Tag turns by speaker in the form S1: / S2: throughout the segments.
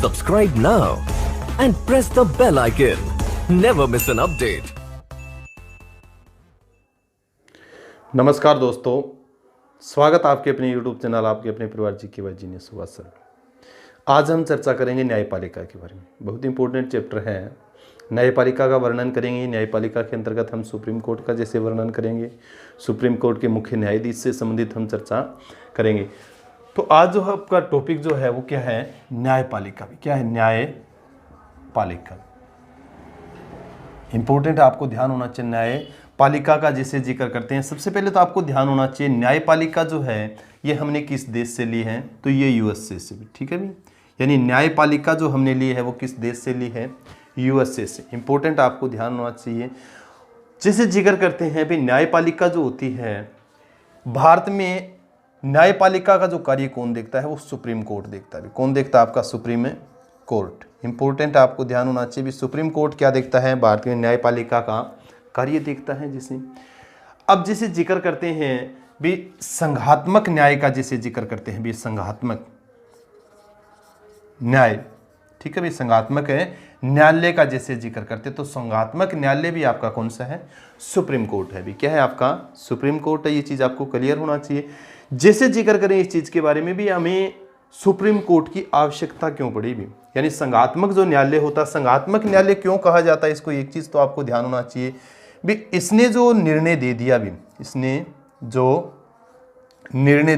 S1: Subscribe now and press the bell icon. Never miss an update.
S2: नमस्कार दोस्तों, स्वागत आपके अपने YouTube चैनल आपके अपने परिवार जी के जीनियस सुभाष सर। आज हम चर्चा करेंगे न्यायपालिका के बारे में। बहुत इंपॉर्टेंट चैप्टर है। न्यायपालिका का वर्णन करेंगे। न्यायपालिका के अंतर्गत हम सुप्रीम कोर्ट का जैसे वर्णन करेंगे, सुप्रीम कोर्ट के मुख्य न्यायाधीश से संबंधित हम चर्चा करेंगे। तो आज जो आपका टॉपिक जो है वो क्या है? न्यायपालिका। क्या है न्यायपालिका? इंपॉर्टेंट आपको ध्यान होना चाहिए। न्यायपालिका का जैसे जिक्र करते हैं, सबसे पहले तो आपको ध्यान होना चाहिए न्यायपालिका जो है ये हमने किस देश से ली है? तो ये यूएसए से भी। ठीक है भी, यानी न्यायपालिका जो हमने ली है वो किस देश से ली है? यूएसए से। इंपॉर्टेंट आपको ध्यान होना चाहिए। जैसे जिक्र करते हैं भी न्यायपालिका जो होती है, भारत में न्यायपालिका का जो कार्य कौन देखता है? वो सुप्रीम कोर्ट देखता है। कौन देखता है? आपका सुप्रीम कोर्ट। इंपॉर्टेंट आपको ध्यान होना चाहिए भी सुप्रीम कोर्ट क्या देखता है? भारत में न्यायपालिका का कार्य देखता है। जिसे अब जैसे जिक्र करते हैं भी संघात्मक न्याय का जैसे जिक्र करते हैं भी संघात्मक न्याय। ठीक है भी, संघात्मक न्यायालय का जैसे जिक्र करते तो संघात्मक न्यायालय भी आपका कौन सा है? सुप्रीम कोर्ट है भी। क्या है आपका? सुप्रीम कोर्ट है। ये चीज आपको क्लियर होना चाहिए। जैसे जिक्र करें इस चीज के बारे में भी, हमें सुप्रीम कोर्ट की आवश्यकता क्यों पड़ी भी, यानी संघात्मक जो न्यायालय होता है, संघात्मक न्यायालय क्यों कहा जाता है इसको? एक चीज तो आपको ध्यान होना चाहिए भी, इसने जो निर्णय दे दिया भी, इसने जो निर्णय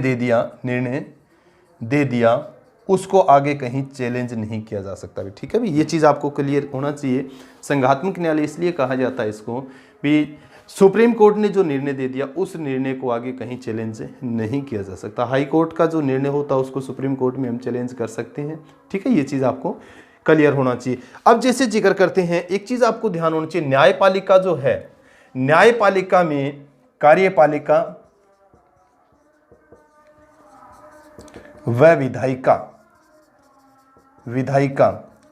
S2: दे दिया उसको आगे कहीं चैलेंज नहीं किया जा सकता भी। ठीक है भी, ये चीज आपको क्लियर होना चाहिए। संघात्मक न्यायालय इसलिए कहा जाता है इसको भी, सुप्रीम कोर्ट ने जो निर्णय दे दिया उस निर्णय को आगे कहीं चैलेंज नहीं किया जा सकता। हाई कोर्ट का जो निर्णय होता है उसको सुप्रीम कोर्ट में हम चैलेंज कर सकते हैं। ठीक है, ये चीज आपको क्लियर होना चाहिए। अब जैसे जिक्र करते हैं, एक चीज आपको ध्यान होना चाहिए, न्यायपालिका जो है, न्यायपालिका में कार्यपालिका व विधायिका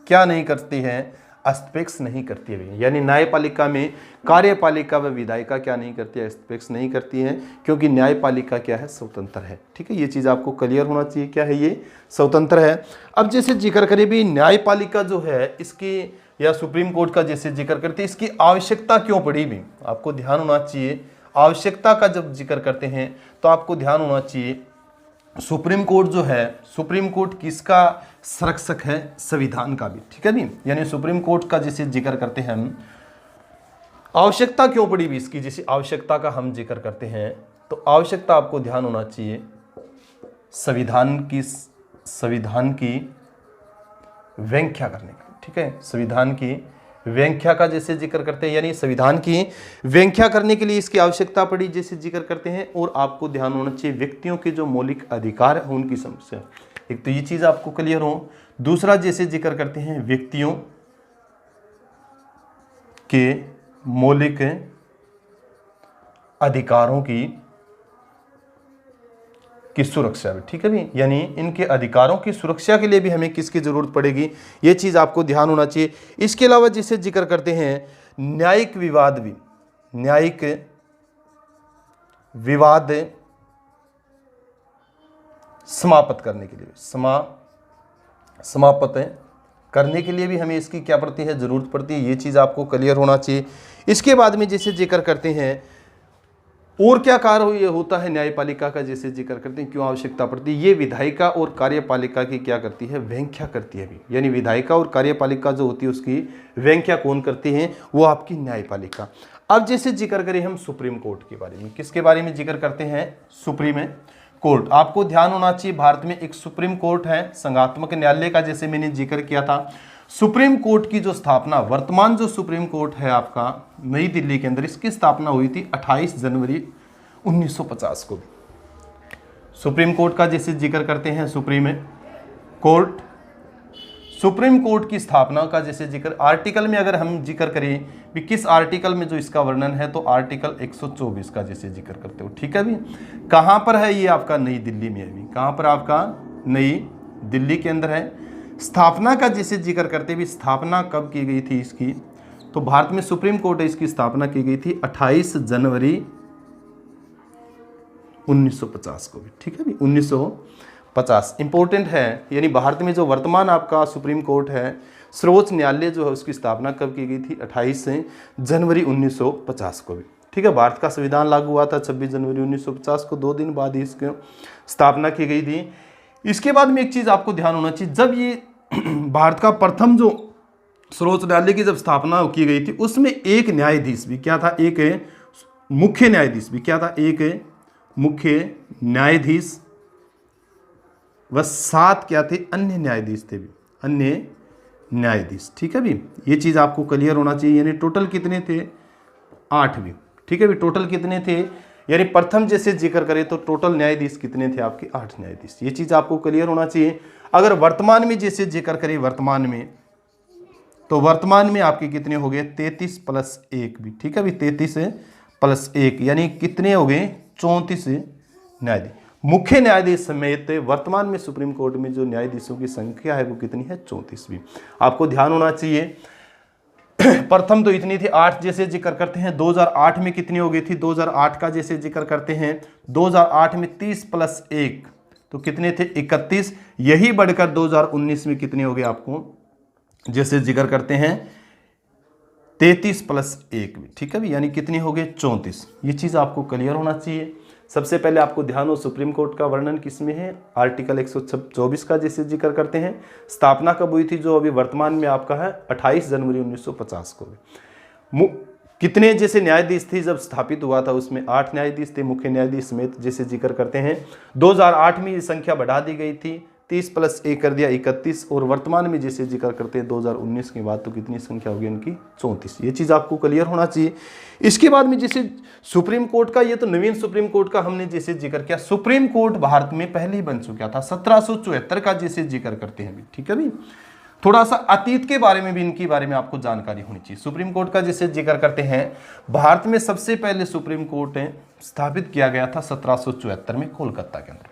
S2: क्या नहीं करती है? हस्तक्षेप नहीं करती है। यानी न्यायपालिका में कार्यपालिका व विधायिका क्या नहीं करती है? हस्तक्षेप नहीं करती है, क्योंकि न्यायपालिका क्या है? स्वतंत्र है। ठीक है, ये चीज आपको क्लियर होना चाहिए। क्या है? ये स्वतंत्र है। अब जैसे जिक्र करें भी न्यायपालिका जो है इसकी, या सुप्रीम कोर्ट का जैसे जिक्र करते हैं, इसकी आवश्यकता क्यों पड़ी भी आपको ध्यान होना चाहिए। आवश्यकता का जब जिक्र करते हैं तो आपको ध्यान होना चाहिए, सुप्रीम कोर्ट जो है, सुप्रीम कोर्ट किसका संरक्षक है? संविधान का भी। ठीक है नी, यानी सुप्रीम कोर्ट का जैसे जिक्र करते हैं हम, आवश्यकता क्यों पड़ी भी इसकी, जैसे आवश्यकता का हम जिक्र करते हैं तो आवश्यकता आपको ध्यान होना चाहिए संविधान की व्याख्या करने का। ठीक है, संविधान की व्याख्या का जैसे जिक्र करते हैं, यानी संविधान की व्याख्या करने के लिए इसकी आवश्यकता पड़ी जैसे जिक्र करते हैं। और आपको ध्यान होना चाहिए व्यक्तियों के जो मौलिक अधिकार है उनकी समस्या। एक तो ये चीज आपको क्लियर हो। दूसरा जैसे जिक्र करते हैं व्यक्तियों के मौलिक अधिकारों की सुरक्षा भी। ठीक है भी, यानी इनके अधिकारों की सुरक्षा के लिए भी हमें किसकी जरूरत पड़ेगी? ये चीज आपको ध्यान होना चाहिए। इसके अलावा जिसे जिक्र करते हैं न्यायिक विवाद समाप्त करने के लिए, समाप्त करने के लिए भी हमें इसकी क्या पड़ती है? जरूरत पड़ती है। ये चीज आपको क्लियर होना चाहिए। इसके बाद में जैसे जिक्र करते हैं और क्या कार्य होता है न्यायपालिका का, जैसे जिक्र करते हैं क्यों आवश्यकता पड़ती है? ये विधायिका और कार्यपालिका की क्या करती है? व्याख्या करती है भी। यानी विधायिका और कार्यपालिका जो होती है उसकी व्याख्या कौन करती है? वो आपकी न्यायपालिका। अब जैसे जिक्र करें हम सुप्रीम कोर्ट के बारे में, किसके बारे में जिक्र करते हैं? Supreme court. आपको ध्यान होना चाहिए भारत में एक सुप्रीम कोर्ट है, संघात्मक न्यायालय का जैसे मैंने जिक्र किया था। सुप्रीम कोर्ट की जो स्थापना, वर्तमान जो सुप्रीम कोर्ट है आपका नई दिल्ली के अंदर, इसकी स्थापना हुई थी 28 जनवरी 1950 को। सुप्रीम कोर्ट का जैसे जिक्र करते हैं सुप्रीम कोर्ट, सुप्रीम कोर्ट की स्थापना का जैसे जिक्र आर्टिकल में अगर हम जिक्र करें भी, किस आर्टिकल में जो इसका वर्णन है? तो आर्टिकल 124 का जैसे जिक्र करते हो। ठीक है भी, कहां पर है? ये आपका नई दिल्ली में है भी। कहां पर? आपका नई दिल्ली के अंदर है। स्थापना का जैसे जिक्र करते भी, स्थापना कब की गई थी इसकी? तो भारत में सुप्रीम कोर्ट है, इसकी स्थापना की गई थी 28 जनवरी 1950 को भी। ठीक है भी, 1950 50 इंपॉर्टेंट है। यानी भारत में जो वर्तमान आपका सुप्रीम कोर्ट है, सर्वोच्च न्यायालय जो है, उसकी स्थापना कब की गई थी? 28 जनवरी 1950 को भी। ठीक है, भारत का संविधान लागू हुआ था 26 जनवरी 1950 को, 2 दिन बाद ही इसकी स्थापना की गई थी। इसके बाद में एक चीज आपको ध्यान होना चाहिए, जब ये भारत का प्रथम जो सर्वोच्च न्यायालय की जब स्थापना की गई थी, उसमें एक न्यायाधीश भी क्या था? एक मुख्य न्यायाधीश भी क्या था? एक मुख्य न्यायाधीश व 7 क्या थे? अन्य न्यायाधीश थे भी, अन्य न्यायाधीश। ठीक है भी, ये चीज आपको क्लियर होना चाहिए। यानी टोटल कितने थे? 8 भी। ठीक है भी, टोटल कितने थे? यानी प्रथम जैसे जिक्र करें तो टोटल न्यायाधीश कितने थे आपके? 8 न्यायाधीश। ये चीज आपको क्लियर होना चाहिए। अगर वर्तमान में जैसे जिक्र करें वर्तमान में, तो वर्तमान में आपके कितने हो गए? 33 + 1 भी। ठीक है भी, 33 + 1 यानी कितने हो गए? 34 न्यायाधीश। मुख्य न्यायाधीश समेत वर्तमान में सुप्रीम कोर्ट में जो न्यायाधीशों की संख्या है वो कितनी है? 34 भी। आपको ध्यान होना चाहिए। प्रथम तो इतनी थी 8 जैसे जिक्र करते हैं। 2008 में कितनी हो गई थी? 2008 का जैसे जिक्र करते हैं, 2008 में 30 + 1 तो कितने थे? 31। यही बढ़कर 2019 में कितने हो गए आपको? जैसे जिक्र करते हैं 33 + 1 भी। ठीक है भी, यानी कितने हो गए? 34। ये चीज आपको क्लियर होना चाहिए। सबसे पहले आपको ध्यान हो, सुप्रीम कोर्ट का वर्णन किसमें है? आर्टिकल 124 का जैसे जिक्र करते हैं। स्थापना कब हुई थी? जो अभी वर्तमान में आपका है 28 जनवरी 1950 को। कितने जैसे न्यायाधीश थे जब स्थापित हुआ था? उसमें 8 न्यायाधीश थे, मुख्य न्यायाधीश समेत जैसे जिक्र करते हैं। 2008 में ये संख्या बढ़ा दी गई थी, 30 + 1 कर दिया 31, और वर्तमान में जैसे जिक्र करते हैं 2019 के बाद तो कितनी संख्या होगी इनकी? 34। ये चीज़ आपको क्लियर होना चाहिए। इसके बाद में जैसे सुप्रीम कोर्ट का, ये तो नवीन सुप्रीम कोर्ट का हमने जैसे जिक्र किया। सुप्रीम कोर्ट भारत में पहले ही बन चुका था, 1774 का जैसे जिक्र करते हैं भी। ठीक है भी, थोड़ा सा अतीत के बारे में भी इनके बारे में आपको जानकारी होनी चाहिए। सुप्रीम कोर्ट का जैसे जिक्र करते हैं, भारत में सबसे पहले सुप्रीम कोर्ट स्थापित किया गया था 1774 में कोलकाता के अंदर।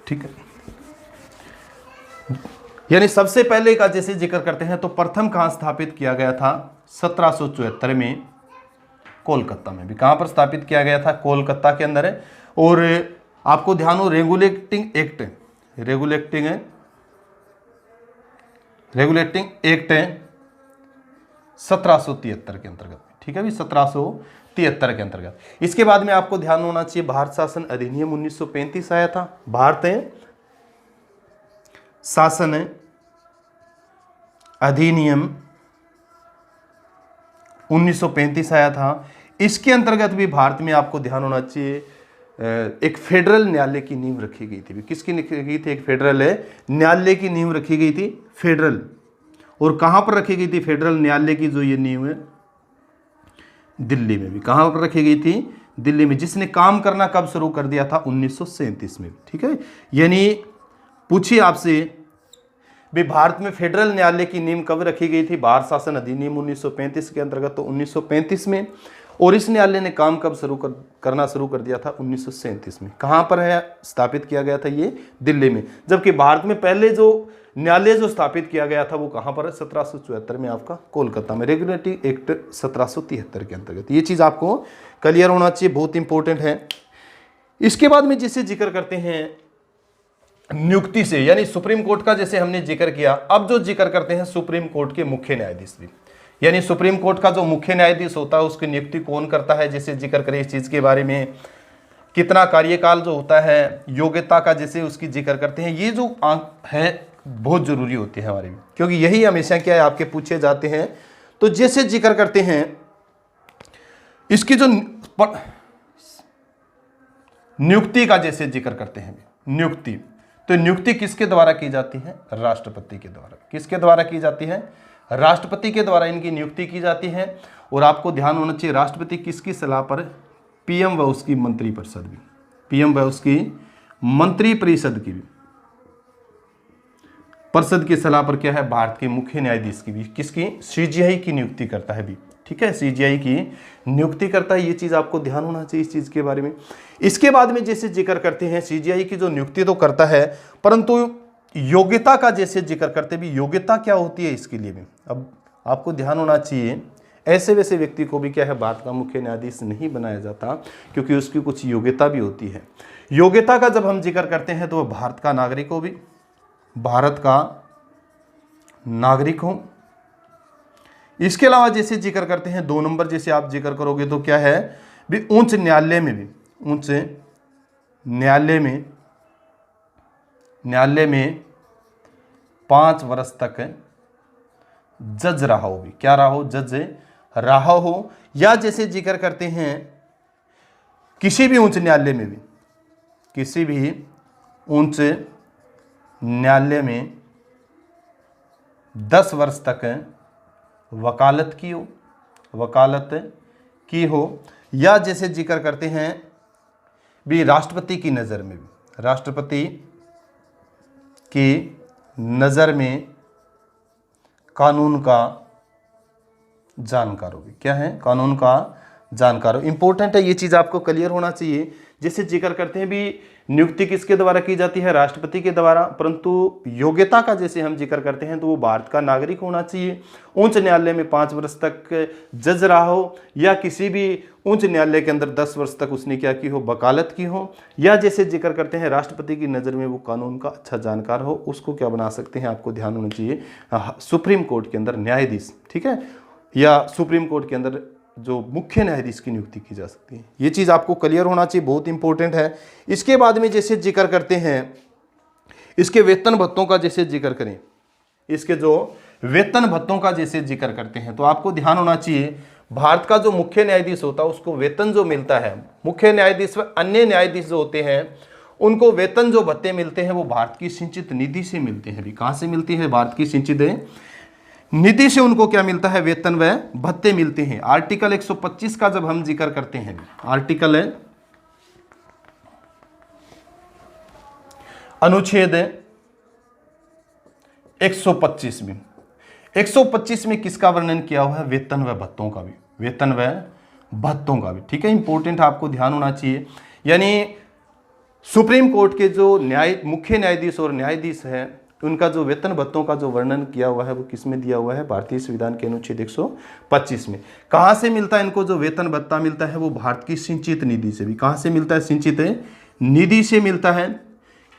S2: ठीक है, यानी सबसे पहले का जैसे जिक्र करते हैं तो प्रथम कहां स्थापित किया गया था? 1774 में कोलकाता में भी। कहां पर स्थापित किया गया था? कोलकाता के अंदर है। और आपको ध्यान हो, रेगुलेटिंग एक्ट 1773 के अंतर्गत। ठीक है भी, 1773 के अंतर्गत। इसके बाद में आपको ध्यान होना चाहिए, भारत शासन अधिनियम 1935 आया था। भारत शासन अधिनियम 1935 आया था। इसके अंतर्गत भी भारत में आपको ध्यान होना चाहिए, एक फेडरल न्यायालय की नींव रखी गई थी। किसकी रखी गई थी? एक फेडरल न्यायालय की नींव रखी गई थी, फेडरल। और कहां पर रखी गई थी फेडरल न्यायालय की जो ये नींव है? दिल्ली में भी। कहां पर रखी गई थी? दिल्ली में। जिसने काम करना कब शुरू कर दिया था? 1937 में। ठीक है, यानी पूछिए आपसे भी भारत में फेडरल न्यायालय की नींव कब रखी गई थी? भारत शासन अधिनियम 1935 के अंतर्गत, तो 1935 में। और इस न्यायालय ने काम कब करना शुरू कर दिया था? 1937 में। कहां पर है स्थापित किया गया था? ये दिल्ली में। जबकि भारत में पहले जो न्यायालय जो स्थापित किया गया था वो कहां पर है? 1774 में आपका कोलकाता में, रेगुलेटिंग एक्ट 1773 के अंतर्गत। ये चीज आपको क्लियर होना चाहिए, बहुत इंपॉर्टेंट है। इसके बाद में जिसे जिक्र करते हैं नियुक्ति से, यानी सुप्रीम कोर्ट का जैसे हमने जिक्र किया, अब जो जिक्र करते हैं सुप्रीम कोर्ट के मुख्य न्यायाधीश भी। यानी सुप्रीम कोर्ट का जो मुख्य न्यायाधीश होता है उसकी नियुक्ति कौन करता है? जैसे जिक्र करें इस चीज के बारे में, कितना कार्यकाल जो होता है, योग्यता का जैसे उसकी जिक्र करते हैं। ये जो है बहुत जरूरी होती है हमारे लिए, क्योंकि यही हमेशा क्या है आपके पूछे जाते हैं। तो जैसे जिक्र करते हैं इसकी जो नियुक्ति का जैसे जिक्र करते हैं, नियुक्ति, तो नियुक्ति किसके द्वारा की जाती है? राष्ट्रपति के द्वारा। किसके द्वारा की जाती है? राष्ट्रपति के द्वारा इनकी नियुक्ति की जाती है। और आपको ध्यान होना चाहिए, राष्ट्रपति किसकी सलाह पर? पीएम व उसकी मंत्रिपरिषद भी, पीएम व उसकी मंत्रिपरिषद की भी, परिषद की सलाह पर क्या है? भारत के मुख्य न्यायाधीश की भी, किसकी? सीजीआई की नियुक्ति करता है भी। ठीक है, सीजीआई की नियुक्ति करता है। ये चीज आपको ध्यान होना चाहिए इस चीज के बारे में। इसके बाद में जैसे जिक्र करते हैं, सीजीआई की जो नियुक्ति तो करता है, परंतु योग्यता का जैसे जिक्र करते भी, योग्यता क्या होती है इसके लिए भी अब आपको ध्यान होना चाहिए। ऐसे वैसे व्यक्ति को भी क्या है भारत का मुख्य न्यायाधीश नहीं बनाया जाता, क्योंकि उसकी कुछ योग्यता भी होती है। योग्यता का जब हम जिक्र करते हैं तो वह भारत का नागरिक हो, भी भारत का नागरिक हो। इसके अलावा जैसे जिक्र करते हैं 2 नंबर, जैसे आप जिक्र करोगे तो क्या है भी उच्च न्यायालय में भी, उच्च न्यायालय में 5 वर्ष तक जज रहा हो, भी क्या रहा हो, जज रहा हो। या जैसे जिक्र करते हैं किसी भी उच्च न्यायालय में भी, किसी भी उच्च न्यायालय में 10 वर्ष तक वकालत की हो, वकालत की हो। या जैसे जिक्र करते हैं भी राष्ट्रपति की नज़र में भी, राष्ट्रपति की नज़र में कानून का जानकार हो, भी क्या है, कानून का जानकार हो। इंपॉर्टेंट है, ये चीज़ आपको क्लियर होना चाहिए। जैसे जिक्र करते हैं भी नियुक्ति किसके द्वारा की जाती है, राष्ट्रपति के द्वारा, परंतु योग्यता का जैसे हम जिक्र करते हैं तो वो भारत का नागरिक होना चाहिए, उच्च न्यायालय में 5 वर्ष तक जज रहा हो, या किसी भी उच्च न्यायालय के अंदर 10 वर्ष तक उसने क्या की हो, वकालत की हो। या जैसे जिक्र करते हैं राष्ट्रपति की नज़र में वो कानून का अच्छा जानकार हो, उसको क्या बना सकते हैं, आपको ध्यान होना चाहिए, सुप्रीम कोर्ट के अंदर न्यायाधीश, ठीक है, या सुप्रीम कोर्ट के अंदर जो मुख्य न्यायाधीश की नियुक्ति की जा सकती है। ये चीज़ आपको क्लियर होना चाहिए, बहुत इंपॉर्टेंट है। इसके बाद में जैसे जिक्र करते हैं इसके वेतन भत्तों का, जैसे जिक्र करें इसके जो वेतन भत्तों का जैसे जिक्र करते हैं तो आपको ध्यान होना चाहिए, भारत का जो मुख्य न्यायाधीश होता है उसको वेतन जो मिलता है, मुख्य न्यायाधीश व अन्य न्यायाधीश जो होते हैं उनको वेतन जो भत्ते मिलते हैं वो भारत की सिंचित निधि से मिलते हैं। भी कहाँ से मिलती है, भारत की सिंचित निधि से उनको क्या मिलता है, वेतन व भत्ते मिलते हैं। आर्टिकल 125 का जब हम जिक्र करते हैं, आर्टिकल अनुच्छेद 125 में, 125 में किसका वर्णन किया हुआ है, वेतन व भत्तों का भी, वेतन व भत्तों का भी, ठीक है, इंपॉर्टेंट आपको ध्यान होना चाहिए। यानी सुप्रीम कोर्ट के जो मुख्य न्यायाधीश और न्यायाधीश है उनका जो वेतन भत्तों का जो वर्णन किया हुआ है वो किस में दिया हुआ है, भारतीय संविधान के अनुच्छेद 125 में। कहाँ से मिलता है इनको जो वेतन भत्ता मिलता है, वो भारत की सिंचित निधि से। भी कहाँ से मिलता है, सिंचित निधि से मिलता है।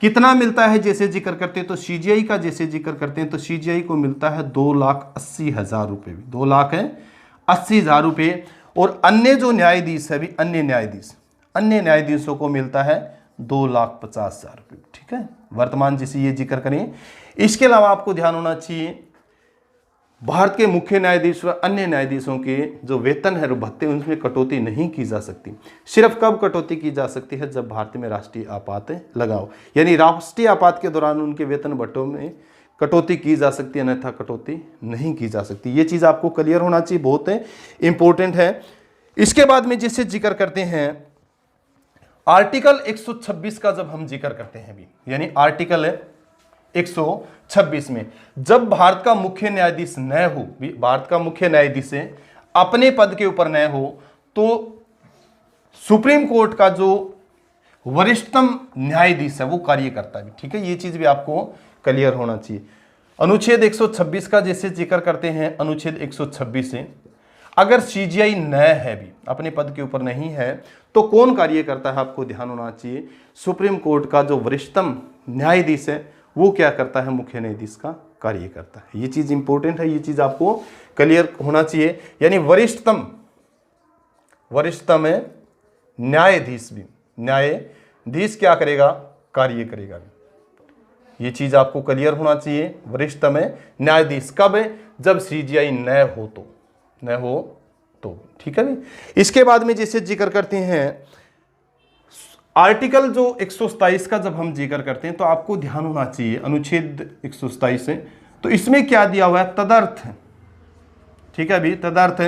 S2: कितना मिलता है, जैसे जिक्र करते हैं तो सीजीआई का जैसे जिक्र करते हैं तो सीजीआई को मिलता है 2,80,000 रुपये, भी 2,80,000 रुपये। और अन्य जो न्यायाधीश है भी, अन्य न्यायाधीशों को मिलता है 2,50,000 रुपये, ठीक है, वर्तमान जैसे ये जिक्र करें। इसके अलावा आपको ध्यान होना चाहिए भारत के मुख्य न्यायाधीश व अन्य न्यायाधीशों के जो वेतन है, भत्ते, उनमें कटौती नहीं की जा सकती। सिर्फ कब कटौती की जा सकती है, जब भारत में राष्ट्रीय आपात लगाओ, यानी राष्ट्रीय आपात के दौरान उनके वेतन भत्तों में कटौती की जा सकती है, अन्यथा कटौती नहीं की जा सकती। ये चीज़ आपको क्लियर होना चाहिए, बहुत इंपॉर्टेंट है। इसके बाद में जैसे जिक्र करते हैं आर्टिकल 126 का जब हम जिक्र करते हैं भी, यानी आर्टिकल 126 में जब भारत का मुख्य न्यायाधीश न हो, भारत का मुख्य न्यायाधीश अपने पद के ऊपर न हो तो सुप्रीम कोर्ट का जो वरिष्ठतम न्यायाधीश है वो कार्य करता है, ठीक है, ये चीज भी आपको क्लियर होना चाहिए। अनुच्छेद 126 का जैसे जिक्र करते हैं, अनुच्छेद 126 से अगर सीजीआई न है, भी अपने पद के ऊपर नहीं है, तो कौन कार्य करता है, आपको ध्यान होना चाहिए, सुप्रीम कोर्ट का जो वरिष्ठतम न्यायाधीश है वो क्या करता है, मुख्य न्यायाधीश का कार्य करता है। ये चीज इंपॉर्टेंट है, ये चीज आपको क्लियर होना चाहिए। यानी वरिष्ठतम न्यायाधीश भी, न्यायाधीश क्या करेगा, कार्य करेगा। ये चीज आपको क्लियर होना चाहिए, वरिष्ठतम न्यायाधीश कब, जब सीजीआई न हो तो, ठीक है भी। इसके बाद में जैसे जिक्र करते हैं आर्टिकल जो 127 का जब हम जिक्र करते हैं तो आपको ध्यान होना चाहिए, अनुच्छेद 127 से, तो इसमें क्या दिया हुआ है, तदर्थ, ठीक है भी, तदर्थ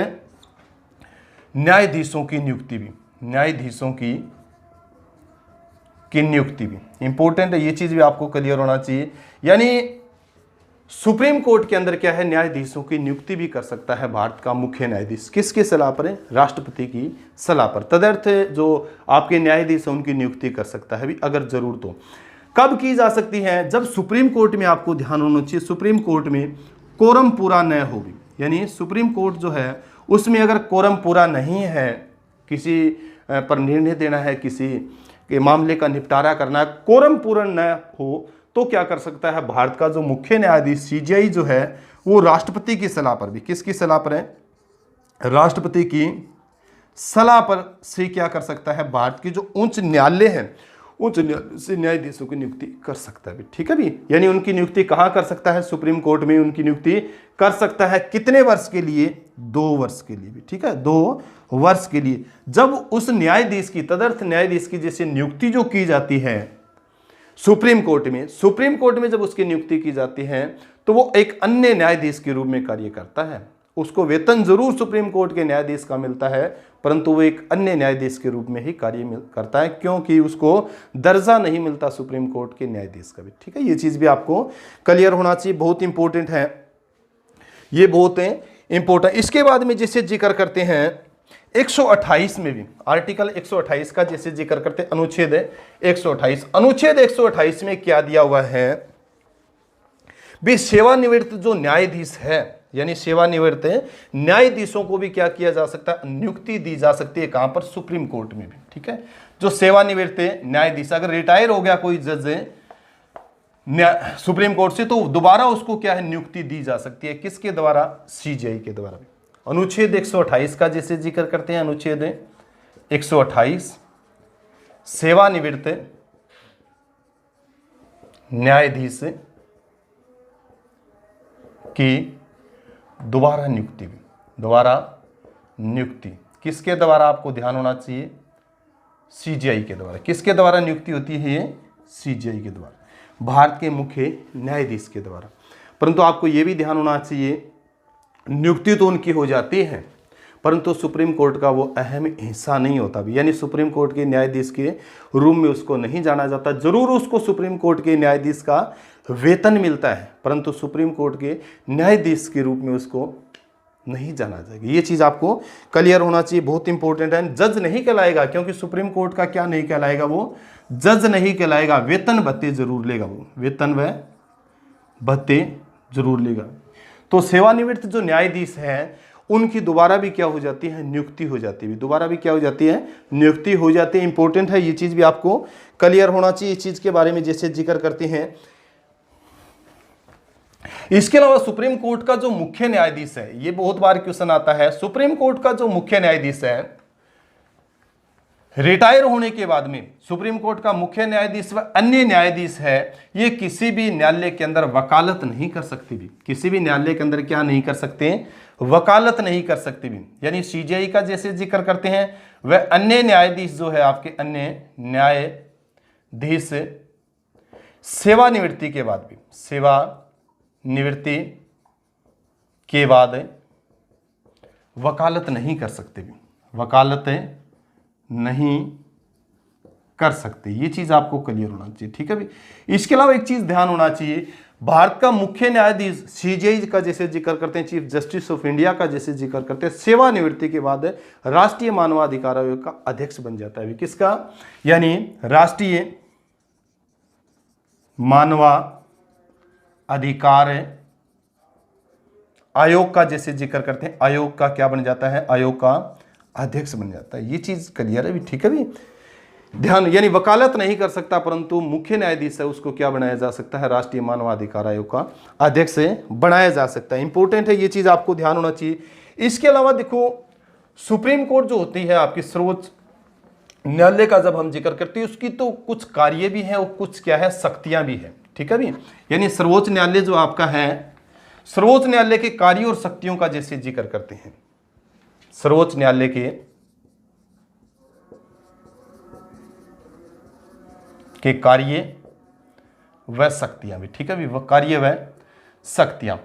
S2: न्यायाधीशों की नियुक्ति भी, न्यायाधीशों की नियुक्ति भी इंपॉर्टेंट है, ये चीज भी आपको क्लियर होना चाहिए। यानी सुप्रीम कोर्ट के अंदर क्या है, न्यायाधीशों की नियुक्ति भी कर सकता है भारत का मुख्य न्यायाधीश, किसके सलाह पर है, राष्ट्रपति की सलाह पर। तदर्थ जो आपके न्यायाधीश है उनकी नियुक्ति कर सकता है भी, अगर जरूर तो। कब की जा सकती है, जब सुप्रीम कोर्ट में, आपको ध्यान होना चाहिए, सुप्रीम कोर्ट में कोरम पूरा न हो भी, यानी सुप्रीम कोर्ट जो है उसमें अगर कोरम पूरा नहीं है, किसी पर निर्णय देना है, किसी के मामले का निपटारा करना है, कोरम पूर्ण न हो तो क्या कर सकता है भारत का जो मुख्य न्यायाधीश सीजेआई जो है वो राष्ट्रपति की सलाह पर भी, किसकी सलाह पर है, राष्ट्रपति की सलाह पर से क्या कर सकता है, भारत की जो उच्च न्यायालय है उच्च न्यायालय से न्यायाधीशों की नियुक्ति कर सकता है भी। ठीक है भी, यानी उनकी नियुक्ति कहाँ कर सकता है, सुप्रीम कोर्ट में उनकी नियुक्ति कर सकता है। कितने वर्ष के लिए, 2 वर्ष के लिए भी। ठीक है, 2 वर्ष के लिए। जब उस न्यायाधीश की, तदर्थ न्यायाधीश की जैसे नियुक्ति जो की जाती है सुप्रीम कोर्ट में जब उसकी नियुक्ति की जाती है तो वो एक अन्य न्यायाधीश के रूप में कार्य करता है। उसको वेतन जरूर सुप्रीम कोर्ट के न्यायाधीश का मिलता है, परंतु वो एक अन्य न्यायाधीश के रूप में ही कार्य करता है, क्योंकि उसको दर्जा नहीं मिलता सुप्रीम कोर्ट के न्यायाधीश का भी। ठीक है, ये चीज भी आपको क्लियर होना चाहिए, बहुत इंपॉर्टेंट है, ये बहुत इंपॉर्टेंट। इसके बाद में जैसे जिक्र करते हैं 128 में भी, आर्टिकल 128 का जैसे जिक्र करते हैं, अनुच्छेद 128, अनुच्छेद 128 में क्या दिया हुआ है भी, सेवानिवृत्त जो न्यायाधीश है, यानी सेवानिवृत्त न्यायाधीशों को भी क्या किया जा सकता है, नियुक्ति दी जा सकती है, कहां पर, सुप्रीम कोर्ट में भी। ठीक है, जो सेवानिवृत्त न्यायाधीश, अगर रिटायर हो गया कोई जज सुप्रीम कोर्ट से, तो दोबारा उसको क्या है, नियुक्ति दी जा सकती है, किसके द्वारा, सीजेआई के द्वारा भी। अनुच्छेद 128 का जैसे जिक्र करते हैं, अनुच्छेद 128, सेवानिवृत्त न्यायाधीश की दोबारा नियुक्ति किसके द्वारा, आपको ध्यान होना चाहिए, सीजेआई के द्वारा। किसके द्वारा नियुक्ति होती है, ये सीजेआई के द्वारा, भारत के मुख्य न्यायाधीश के द्वारा। परंतु आपको यह भी ध्यान होना चाहिए, नियुक्ति तो उनकी हो जाती है, परंतु सुप्रीम कोर्ट का वो अहम हिस्सा नहीं होता भी, यानी सुप्रीम कोर्ट के न्यायाधीश के रूम में उसको नहीं जाना जाता। जरूर उसको सुप्रीम कोर्ट के न्यायाधीश का वेतन मिलता है, परंतु सुप्रीम कोर्ट के न्यायाधीश के रूप में उसको नहीं जाना जाएगा। ये चीज आपको क्लियर होना चाहिए, बहुत इंपॉर्टेंट है। जज नहीं कहलाएगा, क्योंकि सुप्रीम कोर्ट का क्या नहीं कहलाएगा, वो जज नहीं कहलाएगा, वेतन भत्ते जरूर लेगा, वो वेतन व भत्ते जरूर लेगा। तो सेवानिवृत्त जो न्यायाधीश हैं उनकी दोबारा भी क्या हो जाती है, नियुक्ति हो जाती है, दोबारा भी क्या हो जाती है, नियुक्ति हो जाती है। इंपॉर्टेंट है, ये चीज भी आपको क्लियर होना चाहिए। इस चीज के बारे में जैसे जिक्र करते हैं। इसके अलावा सुप्रीम कोर्ट का जो मुख्य न्यायाधीश है, ये बहुत बार क्वेश्चन आता है, सुप्रीम कोर्ट का जो मुख्य न्यायाधीश है रिटायर होने के बाद में, सुप्रीम कोर्ट का मुख्य न्यायाधीश व अन्य न्यायाधीश है, ये किसी भी न्यायालय के अंदर वकालत नहीं कर सकती भी, किसी भी न्यायालय के अंदर क्या नहीं कर सकते, वकालत नहीं कर सकते भी। यानी सीजेआई का जैसे जिक्र करते हैं, वह अन्य न्यायाधीश जो है, आपके अन्य न्यायाधीश सेवानिवृत्ति के बाद भी, सेवानिवृत्ति के बाद वकालत नहीं कर सकते भी, वकालत नहीं कर सकते। ये चीज आपको क्लियर होना चाहिए। ठीक है भी। इसके अलावा एक चीज ध्यान होना चाहिए, भारत का मुख्य न्यायाधीश सीजेआई का जैसे जिक्र करते हैं, चीफ जस्टिस ऑफ इंडिया का जैसे जिक्र करते हैं, सेवानिवृत्ति के बाद राष्ट्रीय मानवाधिकार आयोग का अध्यक्ष बन जाता है। किसका, यानी राष्ट्रीय मानवाधिकार आयोग का जैसे जिक्र करते हैं, आयोग का क्या बन जाता है, आयोग का अध्यक्ष बन जाता है। ये चीज क्लियर है भी। ठीक है भी, ध्यान, यानी वकालत नहीं कर सकता, परंतु मुख्य न्यायाधीश है उसको क्या बनाया जा सकता है, राष्ट्रीय मानवाधिकार आयोग का अध्यक्ष बनाया जा सकता है। इंपॉर्टेंट है, ये चीज आपको ध्यान होना चाहिए। इसके अलावा देखो, सुप्रीम कोर्ट जो होती है आपकी सर्वोच्च न्यायालय का जब हम जिक्र करते हैं, उसकी तो कुछ कार्य भी है और कुछ क्या है, शक्तियां भी है। ठीक है भी, यानी सर्वोच्च न्यायालय जो आपका है, सर्वोच्च न्यायालय के कार्य और शक्तियों का जैसे जिक्र करते हैं, सर्वोच्च न्यायालय के कार्य व शक्तियां भी। ठीक है भी, वह कार्य व शक्तियां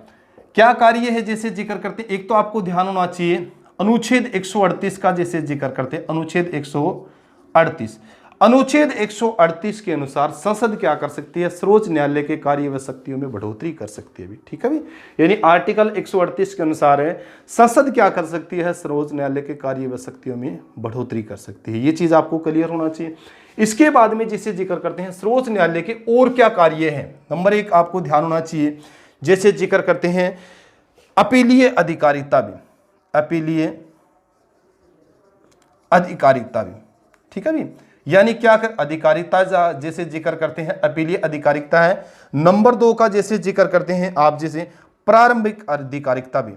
S2: क्या कार्य है जैसे जिक्र करते हैं। एक तो आपको ध्यान होना चाहिए, अनुच्छेद 138 का जैसे जिक्र करते हैं, अनुच्छेद 138, अनुच्छेद 138 के अनुसार संसद क्या कर सकती है, सर्वोच्च न्यायालय के कार्य व शक्तियों में बढ़ोतरी कर सकती है भी। ठीक है भी, यानी आर्टिकल 138 के अनुसार है, संसद क्या कर सकती है, सर्वोच्च न्यायालय के कार्य व शक्तियों में बढ़ोतरी कर सकती है। ये चीज आपको क्लियर होना चाहिए। इसके बाद में जिसे जिक्र करते हैं, सर्वोच्च न्यायालय के और क्या कार्य हैं, नंबर 1 आपको ध्यान होना चाहिए, जैसे जिक्र करते हैं अपीलीय अधिकारिता भी, अपीलीय अधिकारिकता भी, ठीक है भी। यानी क्या कर अधिकारिकता जैसे जिक्र करते हैं अपीलीय अधिकारिकता है। नंबर 2 का जैसे जिक्र करते हैं आप जैसे प्रारंभिक अधिकारिकता भी,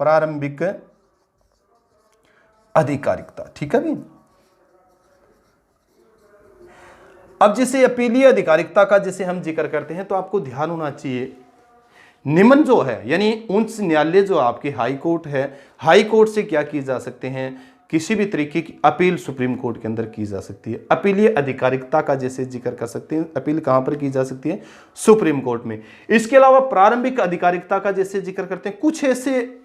S2: प्रारंभिक अधिकारिकता, ठीक है भी। अब जैसे अपीलीय अधिकारिकता का जैसे हम जिक्र करते हैं तो आपको ध्यान होना चाहिए निम्न जो है यानी उच्च न्यायालय जो आपके हाई कोर्ट है, हाई कोर्ट से क्या की जा सकते हैं, किसी भी तरीके की अपील सुप्रीम कोर्ट के अंदर की जा सकती है। अपीलीय अधिकारिकता का जैसे जिक्र कर सकते हैं, अपील कहां पर की जा सकती है, सुप्रीम कोर्ट में। इसके अलावा प्रारंभिक अधिकारिकता का जैसे जिक्र करते हैं, कुछ ऐसे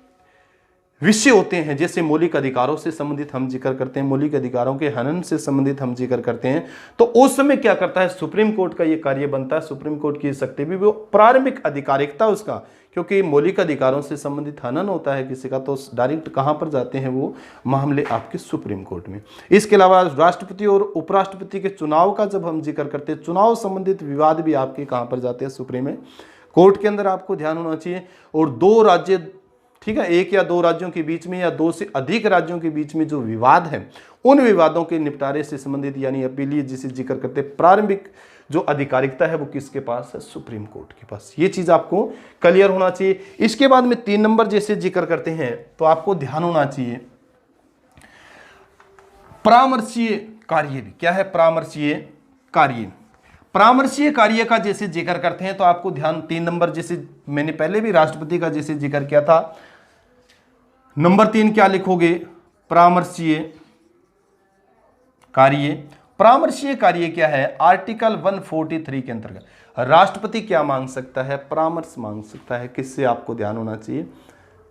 S2: विषय होते हैं जैसे मौलिक अधिकारों से संबंधित हम जिक्र करते हैं, मौलिक अधिकारों के हनन से संबंधित हम जिक्र करते हैं, तो उस समय क्या करता है सुप्रीम कोर्ट का ये कार्य बनता है, सुप्रीम कोर्ट की शक्ति भी वो प्रारंभिक अधिकारिकता उसका, क्योंकि मौलिक अधिकारों से संबंधित हनन होता है किसी का, तो डायरेक्ट कहां पर जाते हैं वो मामले आपके सुप्रीम कोर्ट में। इसके अलावा राष्ट्रपति और उपराष्ट्रपति के चुनाव का जब हम जिक्र करते हैं, चुनाव संबंधित विवाद भी आपके कहां पर जाते हैं, सुप्रीम कोर्ट के अंदर आपको ध्यान होना चाहिए। और 2 राज्य, ठीक है, 1 या 2 राज्यों के बीच में या 2 से अधिक राज्यों के बीच में जो विवाद है उन विवादों के निपटारे से संबंधित यानी अपीलीय जिसे जिक्र करते हैं प्रारंभिक जो अधिकारिकता है वो किसके पास है, सुप्रीम कोर्ट के पास। ये चीज आपको क्लियर होना चाहिए। इसके बाद में 3 नंबर जैसे जिक्र करते हैं तो आपको ध्यान होना चाहिए परामर्शीय कार्य भी। क्या है परामर्शीय कार्य? परामर्शीय कार्य का जैसे जिक्र करते हैं तो आपको ध्यान 3 नंबर जैसे मैंने पहले भी राष्ट्रपति का जैसे जिक्र किया था, नंबर 3 क्या लिखोगे, परामर्शीय कार्य। परामर्शीय कार्य क्या है, आर्टिकल 143 के अंतर्गत राष्ट्रपति क्या मांग सकता है, परामर्श मांग सकता है। किससे आपको ध्यान होना चाहिए,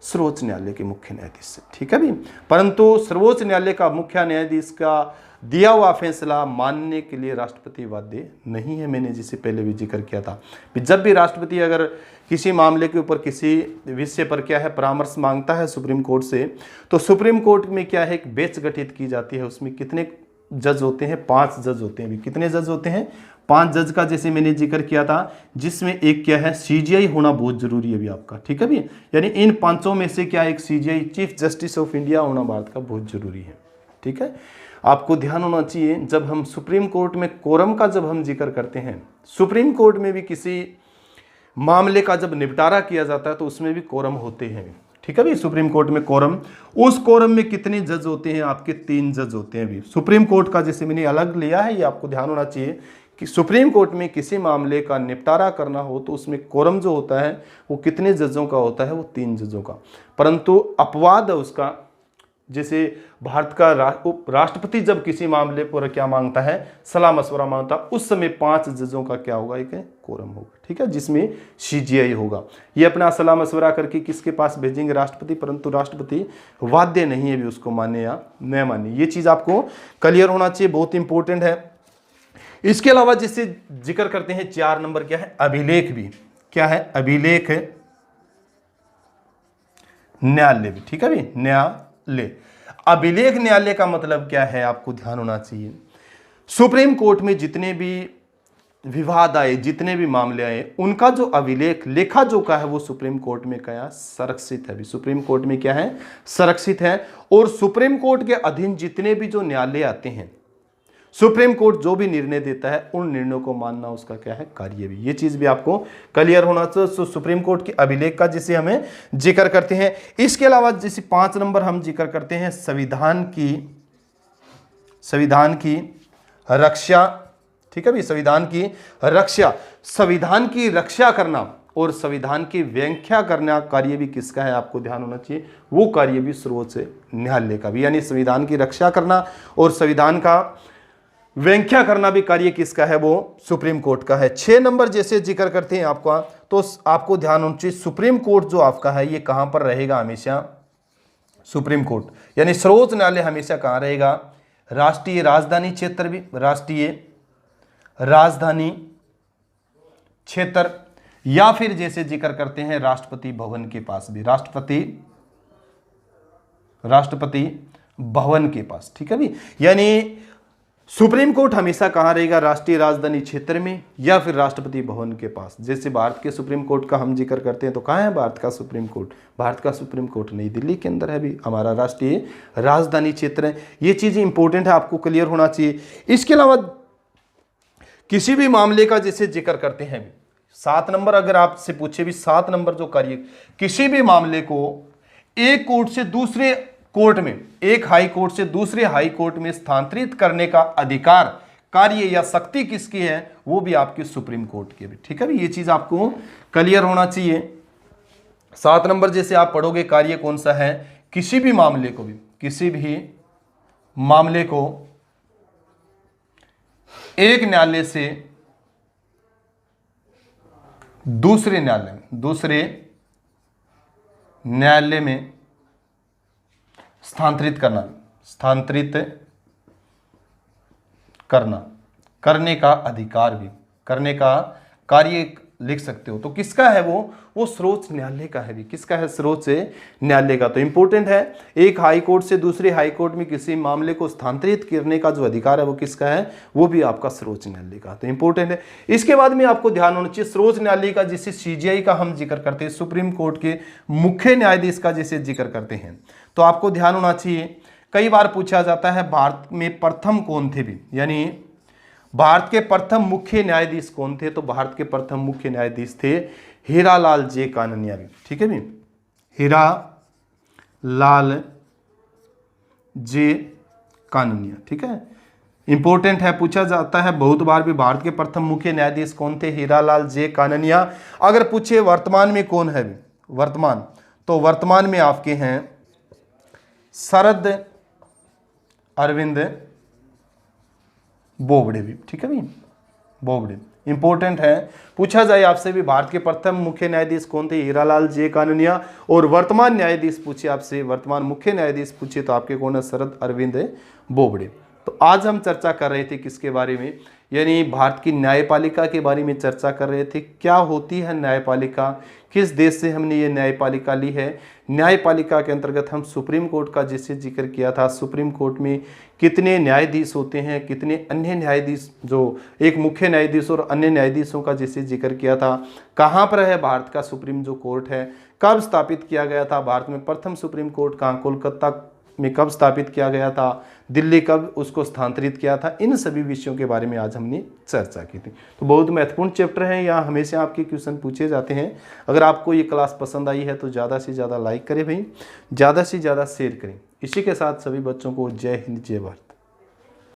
S2: सर्वोच्च न्यायालय के मुख्य न्यायाधीश से, ठीक है भी। परंतु सर्वोच्च न्यायालय का मुख्य न्यायाधीश का दिया हुआ फैसला मानने के लिए राष्ट्रपति बाध्य नहीं है। मैंने जिसे पहले भी जिक्र किया था, जब भी राष्ट्रपति अगर किसी मामले के ऊपर किसी विषय पर क्या है परामर्श मांगता है सुप्रीम कोर्ट से, तो सुप्रीम कोर्ट में क्या है एक बेंच गठित की जाती है। उसमें कितने जज होते हैं, 5 जज होते हैं। कितने जज होते हैं, 5 जज का जैसे मैंने जिक्र किया था, जिसमें एक क्या है सीजीआई होना बहुत जरूरी है भी आपका, ठीक है भी। यानी इन 5 में से क्या एक CGI chief justice of India होना भारत का बहुत जरूरी है, ठीक है। आपको ध्यान होना चाहिए जब हम सुप्रीम कोर्ट में कोरम का जब हम जिक्र करते हैं, सुप्रीम कोर्ट में भी किसी मामले का जब निपटारा किया जाता है तो उसमें भी कोरम होते हैं, ठीक है भी। सुप्रीम कोर्ट में कोरम, उस कोरम में कितने जज होते हैं आपके, 3 जज होते हैं भी। सुप्रीम कोर्ट का जैसे मैंने अलग लिया है, ये आपको ध्यान होना चाहिए कि सुप्रीम कोर्ट में किसी मामले का निपटारा करना हो तो उसमें कोरम जो होता है वो कितने जजों का होता है, वो 3 जजों का। परंतु अपवाद है उसका, जैसे भारत का राष्ट्रपति जब किसी मामले पर क्या मांगता है, सलाह मशवरा मांगता, उस समय 5 जजों का क्या होगा, एक कोरम होगा, ठीक है, जिसमें सीजीआई होगा। ये अपना सलाह मशवरा करके किसके पास भेजेंगे, राष्ट्रपति, परंतु राष्ट्रपति बाध्य नहीं है भी उसको माने या न माने। ये चीज आपको क्लियर होना चाहिए, बहुत इंपॉर्टेंट है। इसके अलावा जिससे जिक्र करते हैं 4 नंबर क्या है, अभिलेख भी। क्या है, अभिलेख न्यायालय भी, ठीक है भी, न्यायालय। अभिलेख न्यायालय का मतलब क्या है, आपको ध्यान होना चाहिए। सुप्रीम कोर्ट में जितने भी विवाद आए, जितने भी मामले आए, उनका जो अभिलेख लेखा जोखा है वो सुप्रीम कोर्ट में क्या संरक्षित है भी, सुप्रीम कोर्ट में क्या है, संरक्षित है। और सुप्रीम कोर्ट के अधीन जितने भी जो न्यायालय आते हैं, सुप्रीम कोर्ट जो भी निर्णय देता है उन निर्णयों को मानना उसका क्या है, कार्य भी। ये चीज भी आपको क्लियर होना चाहिए। सुप्रीम कोर्ट के अभिलेख का जिसे हमें जिक्र करते हैं। इसके अलावा जैसे 5 नंबर हम जिक्र करते हैं संविधान की रक्षा, ठीक है भी, संविधान की रक्षा। संविधान की रक्षा करना और संविधान की व्याख्या करना कार्य भी किसका है, आपको ध्यान होना चाहिए, वो कार्य भी सर्वोच्च न्यायालय का भी। यानी संविधान की रक्षा करना और संविधान का व्याख्या करना भी कार्य किसका है, वो सुप्रीम कोर्ट का है। 6 नंबर जैसे जिक्र करते हैं आपका, तो आपको ध्यान होना चाहिए सुप्रीम कोर्ट जो आपका है ये कहां पर रहेगा हमेशा, सुप्रीम कोर्ट यानी सर्वोच्च न्यायालय हमेशा कहां रहेगा, राष्ट्रीय राजधानी क्षेत्र भी, राष्ट्रीय राजधानी क्षेत्र, या फिर जैसे जिक्र करते हैं राष्ट्रपति भवन के पास भी, राष्ट्रपति भवन के पास, ठीक है भी। यानी सुप्रीम कोर्ट हमेशा कहाँ रहेगा, राष्ट्रीय राजधानी क्षेत्र में या फिर राष्ट्रपति भवन के पास। जैसे भारत के सुप्रीम कोर्ट का हम जिक्र करते हैं तो कहाँ है भारत का सुप्रीम कोर्ट, भारत का सुप्रीम कोर्ट नई दिल्ली के अंदर है, भी हमारा राष्ट्रीय राजधानी क्षेत्र है। ये चीज़ें इंपॉर्टेंट है, आपको क्लियर होना चाहिए। इसके अलावा किसी भी मामले का जैसे जिक्र करते हैं, 7 नंबर अगर आपसे पूछे भी, 7 नंबर जो कार्य, किसी भी मामले को एक कोर्ट से दूसरे कोर्ट में, एक हाई कोर्ट से दूसरे हाई कोर्ट में स्थानांतरित करने का अधिकार, कार्य या शक्ति किसकी है, वो भी आपके सुप्रीम कोर्ट की भी। ठीक है भी, ये चीज आपको क्लियर होना चाहिए। 7 नंबर जैसे आप पढ़ोगे, कार्य कौन सा है, किसी भी मामले को भी, किसी भी मामले को एक न्यायालय से दूसरे न्यायालय में स्थानांतरित करने का अधिकार भी, करने का कार्य लिख सकते हो। तो किसका है वो सर्वोच्च न्यायालय का है भी। किसका है, सर्वोच्च न्यायालय का। तो इंपॉर्टेंट है, एक हाई कोर्ट से दूसरे हाई कोर्ट में किसी मामले को स्थानांतरित करने का जो अधिकार है वो किसका है, वो भी आपका सर्वोच्च न्यायालय का। तो इंपॉर्टेंट है। इसके बाद में आपको ध्यान होना चाहिए, सर्वोच्च न्यायालय का जैसे सीजीआई का हम जिक्र करते हैं, सुप्रीम कोर्ट के मुख्य न्यायाधीश का जैसे जिक्र करते हैं, तो आपको ध्यान होना चाहिए। कई बार पूछा जाता है भारत में प्रथम कौन थे भी, यानी भारत के प्रथम मुख्य न्यायाधीश कौन थे, तो भारत के प्रथम मुख्य न्यायाधीश थे हीरालाल जे काननिया भी। ठीक है भी, हीरालाल जे काननिया। ठीक है, इंपॉर्टेंट है, पूछा जाता है बहुत बार भी, भारत के प्रथम मुख्य न्यायाधीश कौन थे, हीरालाल जे काननिया। अगर पूछे वर्तमान में कौन है भी, वर्तमान, तो वर्तमान में आपके हैं शरद अरविंद बोबडे भी। ठीक है भी, बोबडे इंपॉर्टेंट है, पूछा जाए आपसे भी भारत के प्रथम मुख्य न्यायाधीश कौन थे, हीरालाल जे काननिया। और वर्तमान न्यायाधीश पूछे आपसे, वर्तमान मुख्य न्यायाधीश पूछे तो आपके कौन है, शरद अरविंद बोबडे। तो आज हम चर्चा कर रहे थे किसके बारे में, यानी भारत की न्यायपालिका के बारे में चर्चा कर रहे थे। क्या होती है न्यायपालिका, किस देश से हमने ये न्यायपालिका ली है। न्यायपालिका के अंतर्गत हम सुप्रीम कोर्ट का जैसे जिक्र किया था, सुप्रीम कोर्ट में कितने न्यायाधीश होते हैं, कितने अन्य न्यायाधीश, जो एक मुख्य न्यायाधीश और अन्य न्यायाधीशों का जैसे जिक्र किया था। कहाँ पर है भारत का सुप्रीम जो कोर्ट है, कब स्थापित किया गया था, भारत में प्रथम सुप्रीम कोर्ट कहाँ, कोलकाता में कब स्थापित किया गया था, दिल्ली कब उसको स्थानांतरित किया था। इन सभी विषयों के बारे में आज हमने चर्चा की थी। तो बहुत महत्वपूर्ण चैप्टर है, यहाँ हमेशा आपके क्वेश्चन पूछे जाते हैं। अगर आपको ये क्लास पसंद आई है तो ज़्यादा से ज़्यादा लाइक करें भाई, ज़्यादा से ज़्यादा शेयर करें। इसी के साथ सभी बच्चों को जय हिंद, जय भारत।